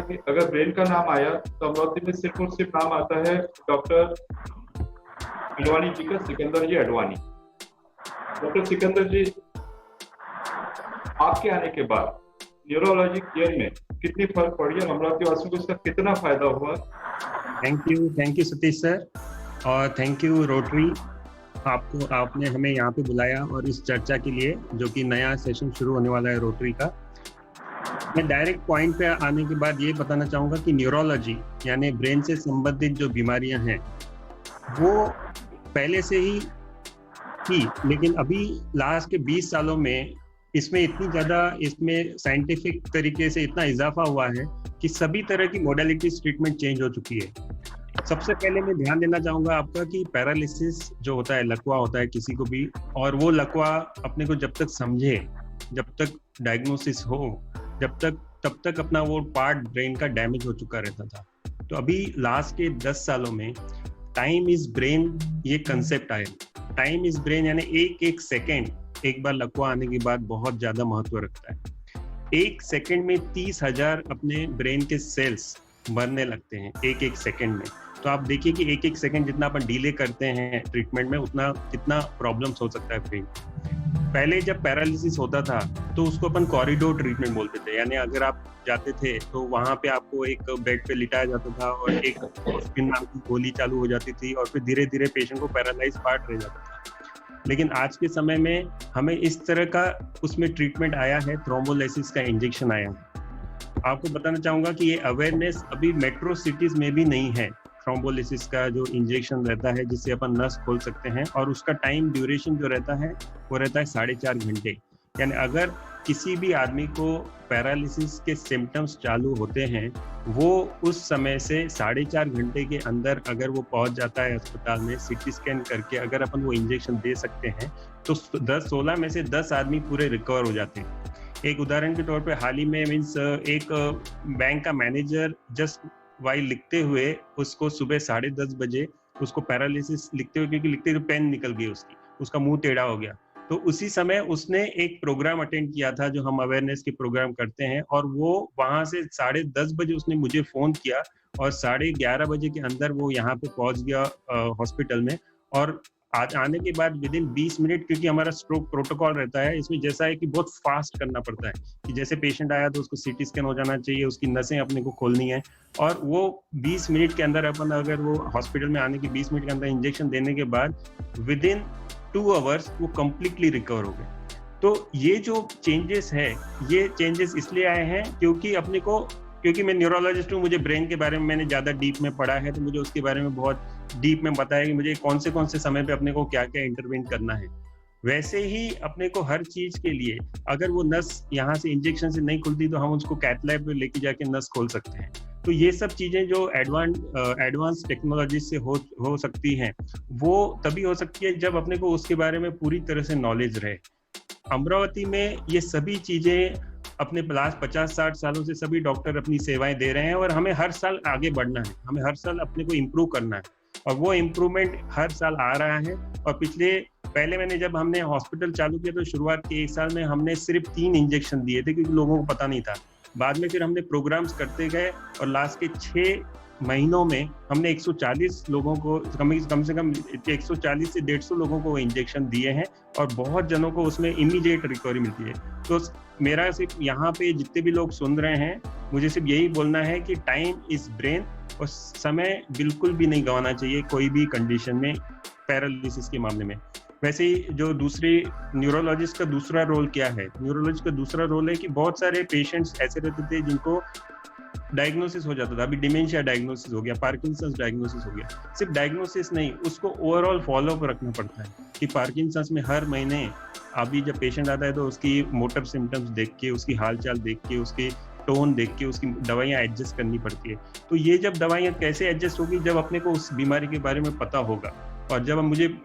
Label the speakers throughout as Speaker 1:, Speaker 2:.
Speaker 1: कि अगर ब्रेन का नाम आया तो अमरावती में सिर्फ और सिर्फ नाम आता है डॉक्टर अडवाणी जी का, सिकंदर जी अडवाणी। डॉक्टर सिकंदर जी, आपके आने के बाद न्यूरोलॉजी केयर में कितनी फर्क पड़ी और अमरावती वासियों को इसका कितना फायदा हुआ?
Speaker 2: थैंक यू सतीश सर, और थैंक यू रोटरी, आपने हमें यहाँ पे बुलाया और इस चर्चा के लिए, जो कि नया सेशन शुरू होने वाला है रोटरी का। मैं डायरेक्ट पॉइंट पे आने के बाद ये बताना चाहूँगा कि न्यूरोलॉजी यानी ब्रेन से संबंधित जो बीमारियां हैं वो पहले से ही थी, लेकिन अभी लास्ट के 20 सालों में इसमें इतनी ज़्यादा इसमें साइंटिफिक तरीके से इतना इजाफा हुआ है कि सभी तरह की मोडालिटीज ट्रीटमेंट चेंज हो चुकी है। सबसे पहले मैं ध्यान देना चाहूँगा आपका कि पैरालिसिस जो होता है, लकवा होता है किसी को भी, और वो लकवा अपने को जब तक समझे, जब तक डायग्नोसिस हो, तब तक अपना वो पार्ट ब्रेन का डैमेज हो चुका रहता था। तो अभी लास्ट के 10 सालों में टाइम इज ब्रेन ये कंसेप्ट आया। टाइम इज ब्रेन यानी एक सेकेंड एक बार लकवा आने के बाद बहुत ज्यादा महत्व रखता है। एक सेकेंड में 30,000 अपने ब्रेन के सेल्स मरने लगते हैं एक सेकेंड में। तो आप देखिए कि एक सेकेंड जितना अपन डिले करते हैं ट्रीटमेंट में, उतना कितना प्रॉब्लम्स हो सकता है ब्रेन। पहले जब पैरालिसिस होता था तो उसको अपन कॉरिडोर ट्रीटमेंट बोलते थे, यानी अगर आप जाते थे तो वहां पे आपको एक बेड पे लिटाया जाता था और एक स्पिन नाम की गोली चालू हो जाती थी और फिर धीरे धीरे पेशेंट को पैरालाइज पार्ट रह जाता था। लेकिन आज के समय में हमें इस तरह का उसमें ट्रीटमेंट आया है, थ्रोम्बोलाइसिस का इंजेक्शन आया है। आपको बताना चाहूंगा कि ये अवेयरनेस अभी मेट्रो सिटीज में भी नहीं है। थ्रोम्बोलिसिस का जो इंजेक्शन रहता है जिससे अपन नस खोल सकते हैं, और उसका टाइम ड्यूरेशन जो रहता है वो रहता है 4.5 घंटे। यानी अगर किसी भी आदमी को पैरालिसिस के सिम्टम्स चालू होते हैं, वो उस समय से 4.5 घंटे के अंदर अगर वो पहुंच जाता है अस्पताल में, सीटी स्कैन करके अगर अपन वो इंजेक्शन दे सकते हैं तो 16 में से 10 आदमी पूरे रिकवर हो जाते हैं। एक उदाहरण के तौर पे हाल ही में एक बैंक का मैनेजर जस्ट वाइल लिखते हुए उसको सुबह 10:30 बजे उसको पैरालिसिस लिखते हुए पेन निकल गई उसका मुंह टेढ़ा हो गया। तो उसी समय उसने एक प्रोग्राम अटेंड किया था जो हम अवेयरनेस के प्रोग्राम करते हैं, और वो वहां से 10:30 बजे उसने मुझे फोन किया और 11:30 बजे के अंदर वो यहाँ पे पहुंच गया हॉस्पिटल में। और आज आने के बाद विद इन 20 मिनट, क्योंकि हमारा स्ट्रोक प्रोटोकॉल रहता है, इसमें जैसा है कि बहुत फास्ट करना पड़ता है कि जैसे पेशेंट आया तो उसको सीटी स्कैन हो जाना चाहिए, उसकी नसें अपने को खोलनी है, और वो 20 मिनट के अंदर अपन अगर वो हॉस्पिटल में आने के 20 मिनट के अंदर इंजेक्शन देने के बाद विद इन 2 आवर्स वो कंप्लीटली रिकवर हो गए। तो ये जो चेंजेस है, ये चेंजेस इसलिए आए हैं क्योंकि मैं न्यूरोलॉजिस्ट हूँ, मुझे ब्रेन के बारे में मैंने ज़्यादा डीप में पढ़ा है, तो मुझे उसके बारे में बहुत डीप में पता है कि मुझे कौन से समय पे अपने को क्या क्या इंटरवेन करना है। वैसे ही अपने को हर चीज के लिए अगर वो नस यहाँ से इंजेक्शन से नहीं खुलती तो हम उसको कैथ लैब में लेके जाके नस खोल सकते हैं। तो ये सब चीजें जो एडवांस टेक्नोलॉजी से हो सकती हैं, वो तभी हो सकती है जब अपने को उसके बारे में पूरी तरह से नॉलेज रहे। अमरावती में ये सभी चीजें अपने लास्ट 50-60 सालों से सभी डॉक्टर अपनी सेवाएं दे रहे हैं, और हमें हर साल आगे बढ़ना है, हमें हर साल अपने को इम्प्रूव करना है, और वो इम्प्रूवमेंट हर साल आ रहा है। और पहले जब हमने हॉस्पिटल चालू किया तो शुरुआत के 1 साल में हमने सिर्फ 3 इंजेक्शन दिए थे क्योंकि लोगों को पता नहीं था। बाद में फिर हमने प्रोग्राम्स करते गए और लास्ट के 6 महीनों में हमने 140 लोगों को कम से कम 140 से 150 लोगों को इंजेक्शन दिए हैं, और बहुत जनों को उसमें इमीडिएट रिकवरी मिलती है। तो मेरा सिर्फ यहाँ पे जितने भी लोग सुन रहे हैं, मुझे सिर्फ यही बोलना है कि टाइम इज ब्रेन, और समय बिल्कुल भी नहीं गंवाना चाहिए कोई भी कंडीशन में, पैरालिसिस के मामले में। वैसे ही जो दूसरी न्यूरोलॉजिस्ट का दूसरा रोल क्या है, न्यूरोलॉजिस्ट का दूसरा रोल है कि बहुत सारे पेशेंट्स ऐसे रहते थे जिनको डायग्नोसिस हो जाता था। अभी डिमेंशिया डायग्नोसिस हो गया, पार्किंसंस डायग्नोसिस हो गया। सिर्फ डायग्नोसिस नहीं, उसको ओवरऑल फॉलोअप रखना पड़ता है कि पार्किंसंस में हर महीने अभी जब पेशेंट आता है तो उसकी मोटर सिम्टम्स देख के, उसकी हालचाल देख के, उसकी टोन देख के उसकी दवाइयाँ एडजस्ट करनी पड़ती है। तो ये जब दवाइयाँ कैसे एडजस्ट होगी, जब अपने को उस बीमारी के बारे में पता होगा। और जब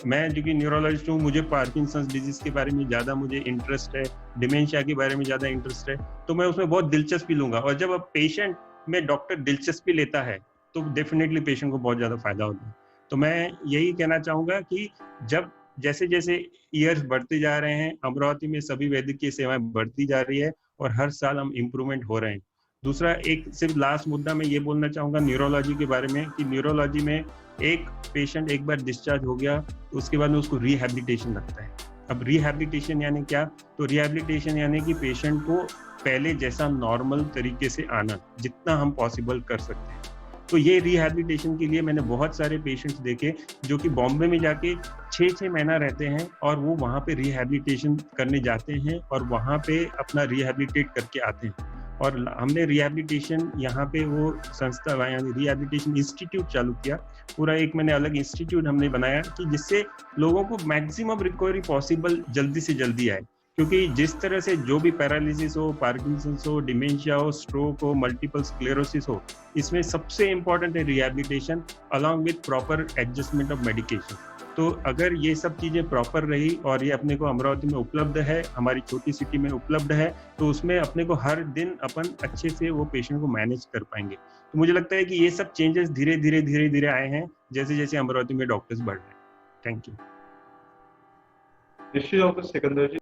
Speaker 2: मैं जो कि न्यूरोलॉजिस्ट हूँ, मुझे पार्किंसंस डिजीज के बारे में ज़्यादा मुझे इंटरेस्ट है, डिमेंशिया के बारे में ज़्यादा इंटरेस्ट है, तो मैं उसमें बहुत दिलचस्पी लूंगा। और जब पेशेंट में डॉक्टर दिलचस्पी लेता है तो डेफिनेटली पेशेंट को बहुत ज़्यादा फायदा होता है। तो मैं यही कहना चाहूँगा कि जब जैसे जैसे ईयर्स बढ़ते जा रहे हैं, अमरावती में सभी वैद्यकीय सेवाएं बढ़ती जा रही है और हर साल हम इम्प्रूवमेंट हो रहे हैं। दूसरा एक सिर्फ लास्ट मुद्दा मैं ये बोलना चाहूँगा न्यूरोलॉजी के बारे में कि न्यूरोलॉजी में एक पेशेंट एक बार डिस्चार्ज हो गया तो उसके बाद में उसको रिहैबिलिटेशन लगता है। अब रिहैबिलिटेशन यानी क्या? तो रिहैबिलिटेशन यानी कि पेशेंट को पहले जैसा नॉर्मल तरीके से आना, जितना हम पॉसिबल कर सकते हैं। तो ये रिहैबिलिटेशन के लिए मैंने बहुत सारे पेशेंट्स देखे जो कि बॉम्बे में जाके 6-6 महीना रहते हैं और वो वहाँ पे रिहैबिलिटेशन करने जाते हैं और वहाँ पे अपना रिहैबिलिटेट करके आते हैं। और हमने रिहैबिलिटेशन यहाँ पे वो संस्था यानी रिहैबिलिटेशन इंस्टीट्यूट चालू किया। पूरा एक मैंने अलग इंस्टीट्यूट हमने बनाया कि जिससे लोगों को मैक्सिमम रिकवरी पॉसिबल जल्दी से जल्दी आए, क्योंकि जिस तरह से जो भी पैरालिसिस हो, पार्किंसंस हो, डिमेंशिया हो, स्ट्रोक हो, मल्टीपल स्क्लेरोसिस हो, इसमें सबसे इम्पोर्टेंट है rehabilitation along with proper adjustment of medication. तो अगर ये सब चीज़ें प्रॉपर रही और ये अपने को अमरावती में उपलब्ध है, हमारी छोटी सिटी में उपलब्ध है, तो उसमें अपने को हर दिन अपन अच्छे से वो पेशेंट को मैनेज कर पाएंगे। तो मुझे लगता है कि ये सब चेंजेस धीरे धीरे आए हैं जैसे जैसे अमरावती में डॉक्टर्स बढ़ रहे हैं। Thank you.
Speaker 1: निश्चित डॉक्टर सिकंदर जी,